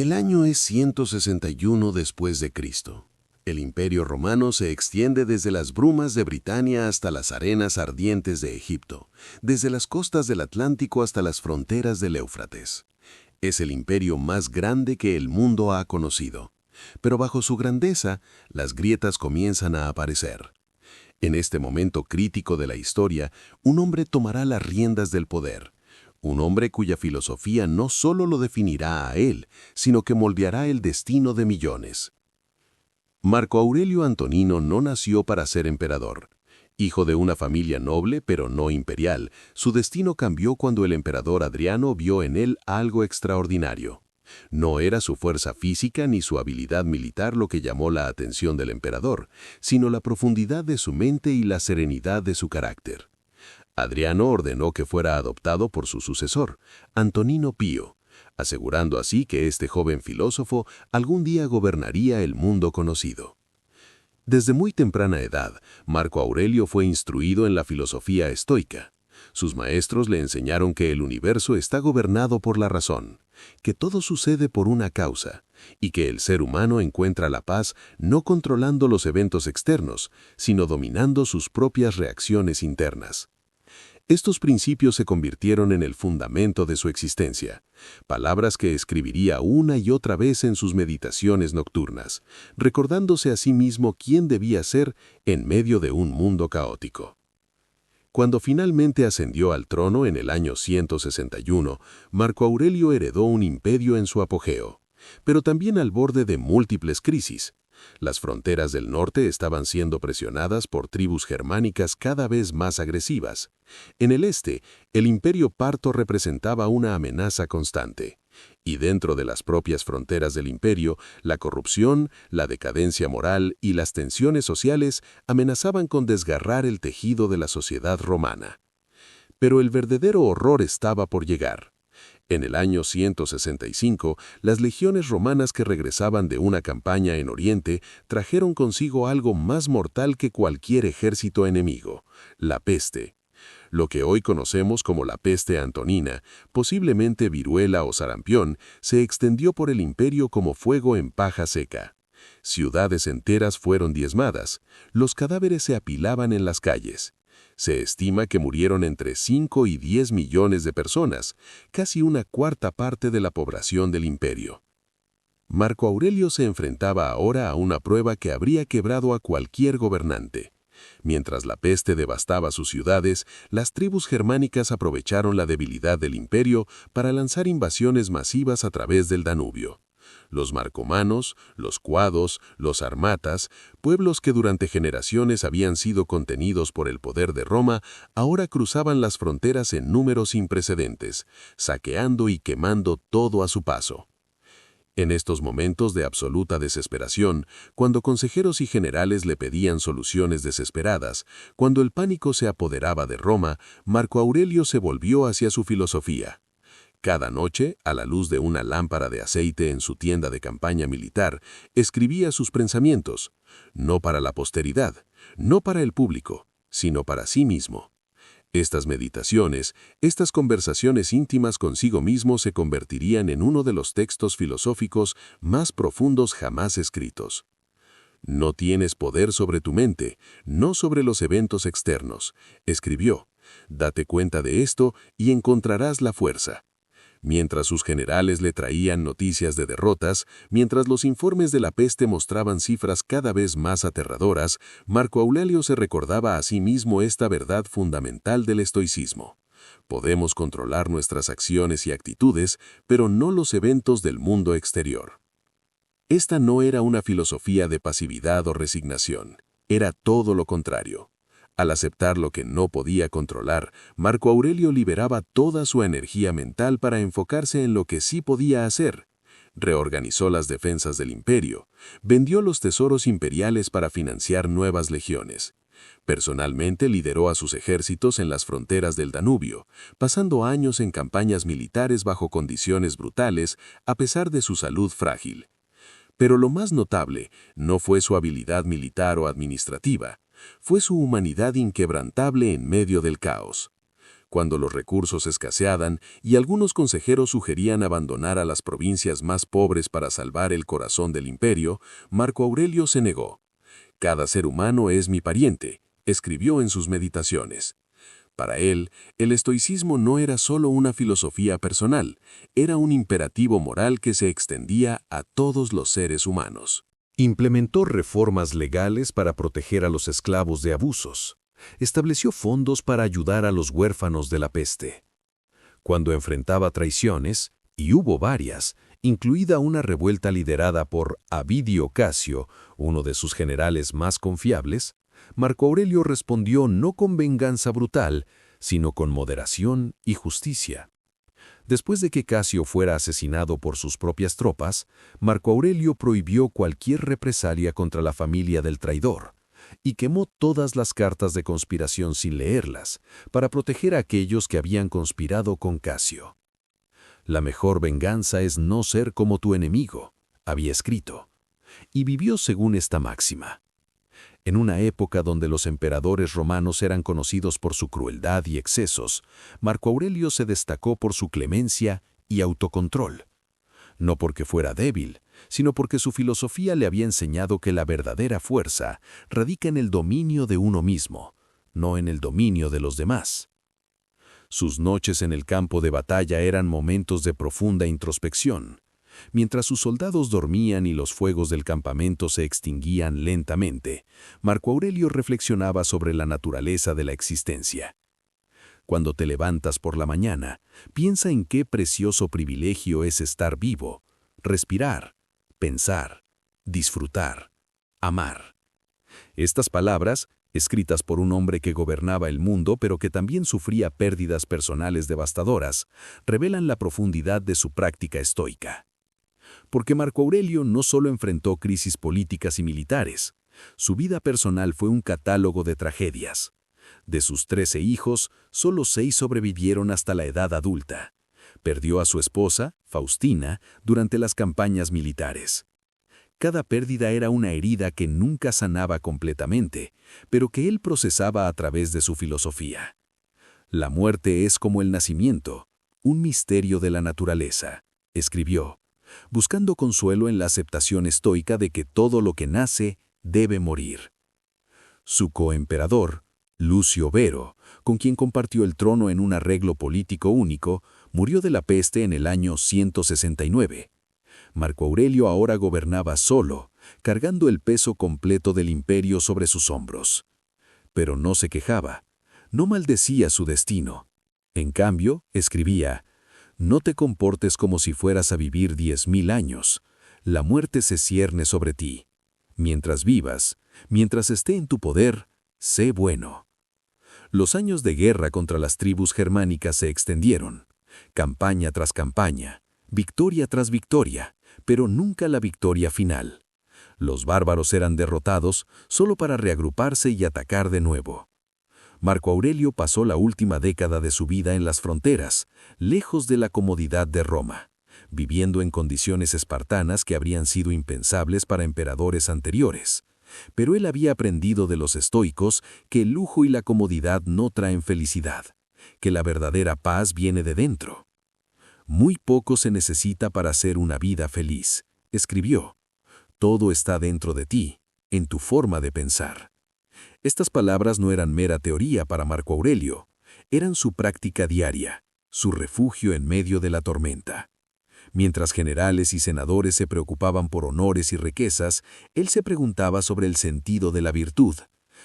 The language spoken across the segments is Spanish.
El año es 161 después de Cristo. El Imperio Romano se extiende desde las brumas de Britania hasta las arenas ardientes de Egipto, desde las costas del Atlántico hasta las fronteras del Éufrates. Es el imperio más grande que el mundo ha conocido. Pero bajo su grandeza, las grietas comienzan a aparecer. En este momento crítico de la historia, un hombre tomará las riendas del poder. Un hombre cuya filosofía no solo lo definirá a él, sino que moldeará el destino de millones. Marco Aurelio Antonino no nació para ser emperador. Hijo de una familia noble pero no imperial, su destino cambió cuando el emperador Adriano vio en él algo extraordinario. No era su fuerza física ni su habilidad militar lo que llamó la atención del emperador, sino la profundidad de su mente y la serenidad de su carácter. Adriano ordenó que fuera adoptado por su sucesor, Antonino Pío, asegurando así que este joven filósofo algún día gobernaría el mundo conocido. Desde muy temprana edad, Marco Aurelio fue instruido en la filosofía estoica. Sus maestros le enseñaron que el universo está gobernado por la razón, que todo sucede por una causa, y que el ser humano encuentra la paz no controlando los eventos externos, sino dominando sus propias reacciones internas. Estos principios se convirtieron en el fundamento de su existencia, palabras que escribiría una y otra vez en sus meditaciones nocturnas, recordándose a sí mismo quién debía ser en medio de un mundo caótico. Cuando finalmente ascendió al trono en el año 161, Marco Aurelio heredó un imperio en su apogeo, pero también al borde de múltiples crisis. Las fronteras del norte estaban siendo presionadas por tribus germánicas cada vez más agresivas. En el este, el imperio parto representaba una amenaza constante. Y dentro de las propias fronteras del imperio, la corrupción, la decadencia moral y las tensiones sociales amenazaban con desgarrar el tejido de la sociedad romana. Pero el verdadero horror estaba por llegar. En el año 165, las legiones romanas que regresaban de una campaña en Oriente trajeron consigo algo más mortal que cualquier ejército enemigo: la peste. Lo que hoy conocemos como la peste antonina, posiblemente viruela o sarampión, se extendió por el imperio como fuego en paja seca. Ciudades enteras fueron diezmadas, los cadáveres se apilaban en las calles. Se estima que murieron entre 5 y 10 millones de personas, casi una cuarta parte de la población del imperio. Marco Aurelio se enfrentaba ahora a una prueba que habría quebrado a cualquier gobernante. Mientras la peste devastaba sus ciudades, las tribus germánicas aprovecharon la debilidad del imperio para lanzar invasiones masivas a través del Danubio. Los marcomanos, los cuados, los armatas, pueblos que durante generaciones habían sido contenidos por el poder de Roma, ahora cruzaban las fronteras en números sin precedentes, saqueando y quemando todo a su paso. En estos momentos de absoluta desesperación, cuando consejeros y generales le pedían soluciones desesperadas, cuando el pánico se apoderaba de Roma, Marco Aurelio se volvió hacia su filosofía. Cada noche, a la luz de una lámpara de aceite en su tienda de campaña militar, escribía sus pensamientos, no para la posteridad, no para el público, sino para sí mismo. Estas meditaciones, estas conversaciones íntimas consigo mismo se convertirían en uno de los textos filosóficos más profundos jamás escritos. No tienes poder sobre tu mente, no sobre los eventos externos, escribió. Date cuenta de esto y encontrarás la fuerza. Mientras sus generales le traían noticias de derrotas, mientras los informes de la peste mostraban cifras cada vez más aterradoras, Marco Aurelio se recordaba a sí mismo esta verdad fundamental del estoicismo. Podemos controlar nuestras acciones y actitudes, pero no los eventos del mundo exterior. Esta no era una filosofía de pasividad o resignación, era todo lo contrario. Al aceptar lo que no podía controlar, Marco Aurelio liberaba toda su energía mental para enfocarse en lo que sí podía hacer. Reorganizó las defensas del imperio, vendió los tesoros imperiales para financiar nuevas legiones. Personalmente lideró a sus ejércitos en las fronteras del Danubio, pasando años en campañas militares bajo condiciones brutales a pesar de su salud frágil. Pero lo más notable no fue su habilidad militar o administrativa, fue su humanidad inquebrantable en medio del caos. Cuando los recursos escaseaban y algunos consejeros sugerían abandonar a las provincias más pobres para salvar el corazón del imperio, Marco Aurelio se negó. «Cada ser humano es mi pariente», escribió en sus meditaciones. Para él, el estoicismo no era solo una filosofía personal, era un imperativo moral que se extendía a todos los seres humanos. Implementó reformas legales para proteger a los esclavos de abusos. Estableció fondos para ayudar a los huérfanos de la peste. Cuando enfrentaba traiciones, y hubo varias, incluida una revuelta liderada por Avidio Casio, uno de sus generales más confiables, Marco Aurelio respondió no con venganza brutal, sino con moderación y justicia. Después de que Casio fuera asesinado por sus propias tropas, Marco Aurelio prohibió cualquier represalia contra la familia del traidor y quemó todas las cartas de conspiración sin leerlas, para proteger a aquellos que habían conspirado con Casio. «La mejor venganza es no ser como tu enemigo», había escrito, y vivió según esta máxima. En una época donde los emperadores romanos eran conocidos por su crueldad y excesos, Marco Aurelio se destacó por su clemencia y autocontrol. No porque fuera débil, sino porque su filosofía le había enseñado que la verdadera fuerza radica en el dominio de uno mismo, no en el dominio de los demás. Sus noches en el campo de batalla eran momentos de profunda introspección. Mientras sus soldados dormían y los fuegos del campamento se extinguían lentamente, Marco Aurelio reflexionaba sobre la naturaleza de la existencia. Cuando te levantas por la mañana, piensa en qué precioso privilegio es estar vivo, respirar, pensar, disfrutar, amar. Estas palabras, escritas por un hombre que gobernaba el mundo pero que también sufría pérdidas personales devastadoras, revelan la profundidad de su práctica estoica. Porque Marco Aurelio no solo enfrentó crisis políticas y militares, su vida personal fue un catálogo de tragedias. De sus 13 hijos, solo 6 sobrevivieron hasta la edad adulta. Perdió a su esposa, Faustina, durante las campañas militares. Cada pérdida era una herida que nunca sanaba completamente, pero que él procesaba a través de su filosofía. «La muerte es como el nacimiento, un misterio de la naturaleza», escribió, buscando consuelo en la aceptación estoica de que todo lo que nace debe morir. Su coemperador, Lucio Vero, con quien compartió el trono en un arreglo político único, murió de la peste en el año 169. Marco Aurelio ahora gobernaba solo, cargando el peso completo del imperio sobre sus hombros. Pero no se quejaba, no maldecía su destino. En cambio, escribía: «No te comportes como si fueras a vivir 10.000 años. La muerte se cierne sobre ti. Mientras vivas, mientras esté en tu poder, sé bueno». Los años de guerra contra las tribus germánicas se extendieron, campaña tras campaña, victoria tras victoria, pero nunca la victoria final. Los bárbaros eran derrotados solo para reagruparse y atacar de nuevo. Marco Aurelio pasó la última década de su vida en las fronteras, lejos de la comodidad de Roma, viviendo en condiciones espartanas que habrían sido impensables para emperadores anteriores. Pero él había aprendido de los estoicos que el lujo y la comodidad no traen felicidad, que la verdadera paz viene de dentro. «Muy poco se necesita para hacer una vida feliz», escribió. «Todo está dentro de ti, en tu forma de pensar». Estas palabras no eran mera teoría para Marco Aurelio, eran su práctica diaria, su refugio en medio de la tormenta. Mientras generales y senadores se preocupaban por honores y riquezas, él se preguntaba sobre el sentido de la virtud,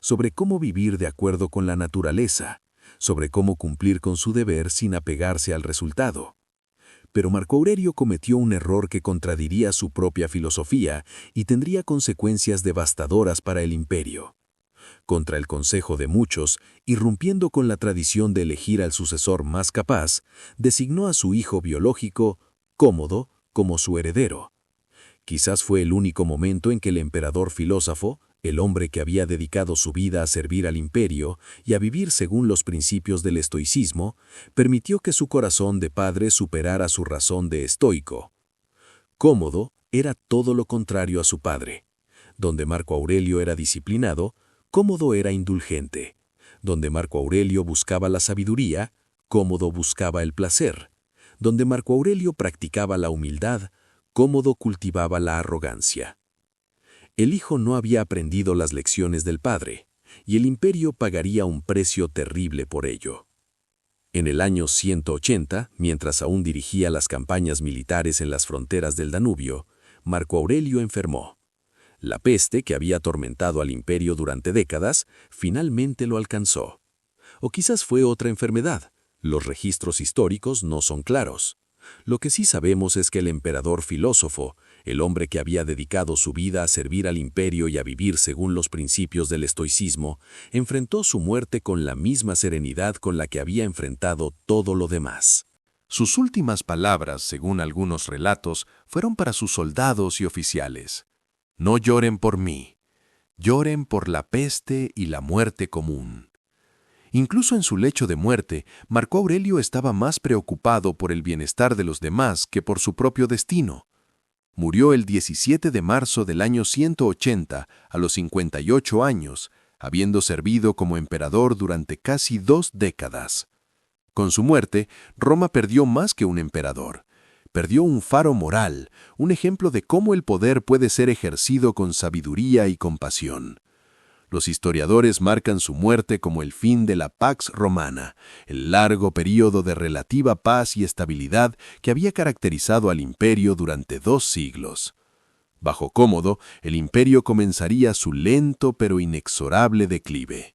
sobre cómo vivir de acuerdo con la naturaleza, sobre cómo cumplir con su deber sin apegarse al resultado. Pero Marco Aurelio cometió un error que contradiría su propia filosofía y tendría consecuencias devastadoras para el imperio. Contra el consejo de muchos, irrumpiendo con la tradición de elegir al sucesor más capaz, designó a su hijo biológico, Cómodo, como su heredero. Quizás fue el único momento en que el emperador filósofo, el hombre que había dedicado su vida a servir al imperio y a vivir según los principios del estoicismo, permitió que su corazón de padre superara su razón de estoico. Cómodo era todo lo contrario a su padre. Donde Marco Aurelio era disciplinado, Cómodo era indulgente. Donde Marco Aurelio buscaba la sabiduría, Cómodo buscaba el placer. Donde Marco Aurelio practicaba la humildad, Cómodo cultivaba la arrogancia. El hijo no había aprendido las lecciones del padre, y el imperio pagaría un precio terrible por ello. En el año 180, mientras aún dirigía las campañas militares en las fronteras del Danubio, Marco Aurelio enfermó. La peste, que había atormentado al imperio durante décadas, finalmente lo alcanzó. O quizás fue otra enfermedad. Los registros históricos no son claros. Lo que sí sabemos es que el emperador filósofo, el hombre que había dedicado su vida a servir al imperio y a vivir según los principios del estoicismo, enfrentó su muerte con la misma serenidad con la que había enfrentado todo lo demás. Sus últimas palabras, según algunos relatos, fueron para sus soldados y oficiales. No lloren por mí, lloren por la peste y la muerte común. Incluso en su lecho de muerte, Marco Aurelio estaba más preocupado por el bienestar de los demás que por su propio destino. Murió el 17 de marzo del año 180, a los 58 años, habiendo servido como emperador durante casi 2 décadas. Con su muerte, Roma perdió más que un emperador. Perdió un faro moral, un ejemplo de cómo el poder puede ser ejercido con sabiduría y compasión. Los historiadores marcan su muerte como el fin de la Pax Romana, el largo período de relativa paz y estabilidad que había caracterizado al imperio durante 2 siglos. Bajo Cómodo, el imperio comenzaría su lento pero inexorable declive.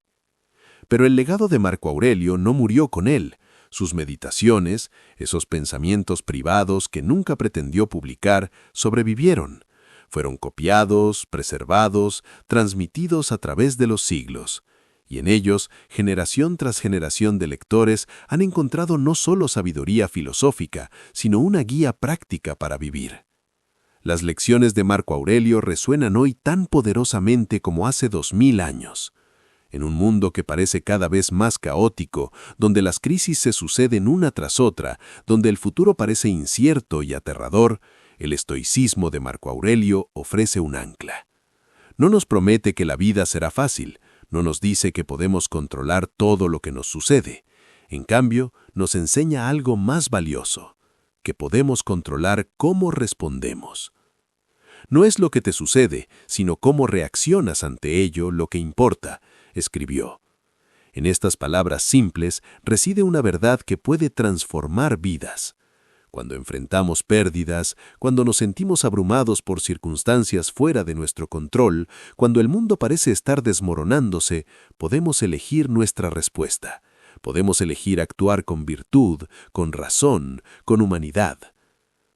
Pero el legado de Marco Aurelio no murió con él. Sus meditaciones, esos pensamientos privados que nunca pretendió publicar, sobrevivieron. Fueron copiados, preservados, transmitidos a través de los siglos, y en ellos, generación tras generación de lectores han encontrado no solo sabiduría filosófica, sino una guía práctica para vivir. Las lecciones de Marco Aurelio resuenan hoy tan poderosamente como hace 2000 años. En un mundo que parece cada vez más caótico, donde las crisis se suceden una tras otra, donde el futuro parece incierto y aterrador, el estoicismo de Marco Aurelio ofrece un ancla. No nos promete que la vida será fácil, no nos dice que podemos controlar todo lo que nos sucede. En cambio, nos enseña algo más valioso, que podemos controlar cómo respondemos. No es lo que te sucede, sino cómo reaccionas ante ello lo que importa, escribió. En estas palabras simples reside una verdad que puede transformar vidas. Cuando enfrentamos pérdidas, cuando nos sentimos abrumados por circunstancias fuera de nuestro control, cuando el mundo parece estar desmoronándose, podemos elegir nuestra respuesta. Podemos elegir actuar con virtud, con razón, con humanidad.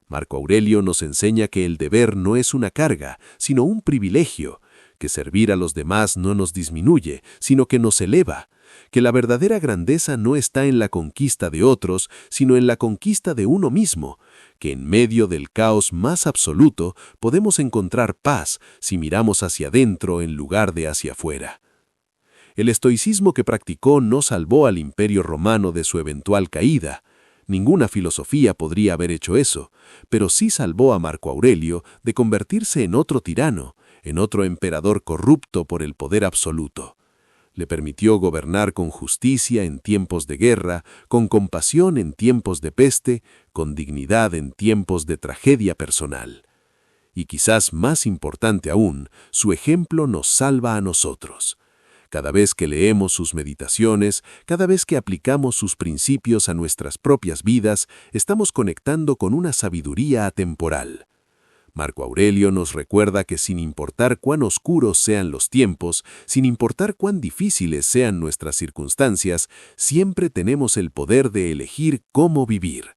Marco Aurelio nos enseña que el deber no es una carga, sino un privilegio, que servir a los demás no nos disminuye, sino que nos eleva, que la verdadera grandeza no está en la conquista de otros, sino en la conquista de uno mismo, que en medio del caos más absoluto podemos encontrar paz si miramos hacia adentro en lugar de hacia afuera. El estoicismo que practicó no salvó al Imperio Romano de su eventual caída. Ninguna filosofía podría haber hecho eso, pero sí salvó a Marco Aurelio de convertirse en otro tirano, en otro emperador corrupto por el poder absoluto. Le permitió gobernar con justicia en tiempos de guerra, con compasión en tiempos de peste, con dignidad en tiempos de tragedia personal. Y quizás más importante aún, su ejemplo nos salva a nosotros. Cada vez que leemos sus meditaciones, cada vez que aplicamos sus principios a nuestras propias vidas, estamos conectando con una sabiduría atemporal. Marco Aurelio nos recuerda que sin importar cuán oscuros sean los tiempos, sin importar cuán difíciles sean nuestras circunstancias, siempre tenemos el poder de elegir cómo vivir.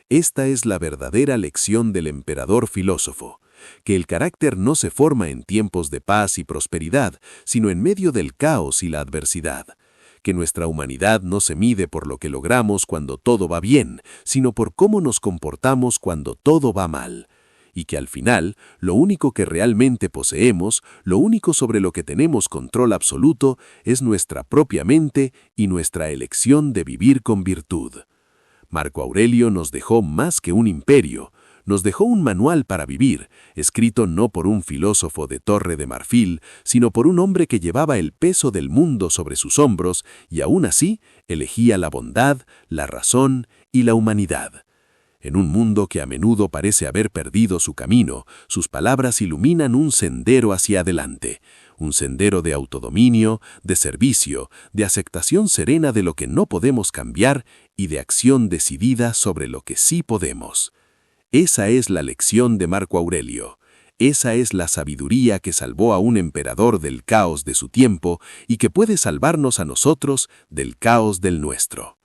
Esta es la verdadera lección del emperador filósofo, que el carácter no se forma en tiempos de paz y prosperidad, sino en medio del caos y la adversidad. Que nuestra humanidad no se mide por lo que logramos cuando todo va bien, sino por cómo nos comportamos cuando todo va mal. Y que al final, lo único que realmente poseemos, lo único sobre lo que tenemos control absoluto, es nuestra propia mente y nuestra elección de vivir con virtud. Marco Aurelio nos dejó más que un imperio, Nos dejó un manual para vivir, escrito no por un filósofo de Torre de Marfil, sino por un hombre que llevaba el peso del mundo sobre sus hombros y aún así elegía la bondad, la razón y la humanidad. En un mundo que a menudo parece haber perdido su camino, sus palabras iluminan un sendero hacia adelante, un sendero de autodominio, de servicio, de aceptación serena de lo que no podemos cambiar y de acción decidida sobre lo que sí podemos. Esa es la lección de Marco Aurelio. Esa es la sabiduría que salvó a un emperador del caos de su tiempo y que puede salvarnos a nosotros del caos del nuestro.